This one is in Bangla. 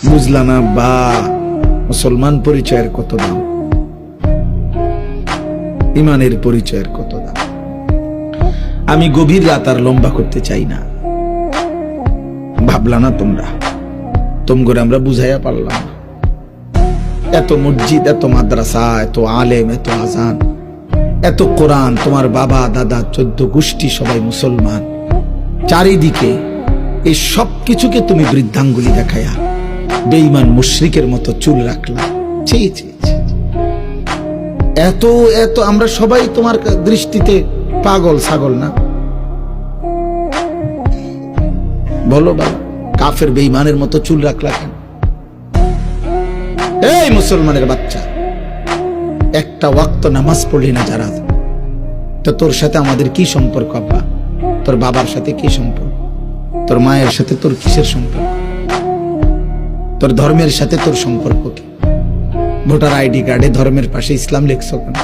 বুঝলা না বা মুসলমান পরিচয়ের কত দাম, ইমানের পরিচয়ের কত দাম। আমি গভীর রাত আর লম্বা করতে চাই না। ভাবলা না তোমরা, তোমরা আমরা বুঝাইয়া পারলাম না। এত মসজিদ, এত মাদ্রাসা, এত আলেম, এত আজান, এত কোরআন, তোমার বাবা দাদা 14 গোষ্ঠী সবাই মুসলমান, চারিদিকে এই সব কিছুকে তুমি বৃদ্ধাঙ্গুলি দেখায়া বেঈমান মুশরিকের মতো চুল রাখলা। ছি ছি ছি। এত এত আমরা সবাই তোমার দৃষ্টিতে পাগল ছাগল না? বলো বাবা, কাফের বেঈমানের মতো চুল রাখলা কেন? এই মুসলমানের বাচ্চা, একটা ওয়াক্ত নামাজ পড়লি না যারা, তো তোর সাথে আমাদের কি সম্পর্ক? আব্বা, তোর বাবার সাথে কি সম্পর্ক? তোর মায়ের সাথে তোর কিসের সম্পর্ক? তোর ধর্মের সাথে তোর সম্পর্ক কি? ভোটার আইডি কার্ডে ধর্মের পাশে ইসলাম লেখছ কেন?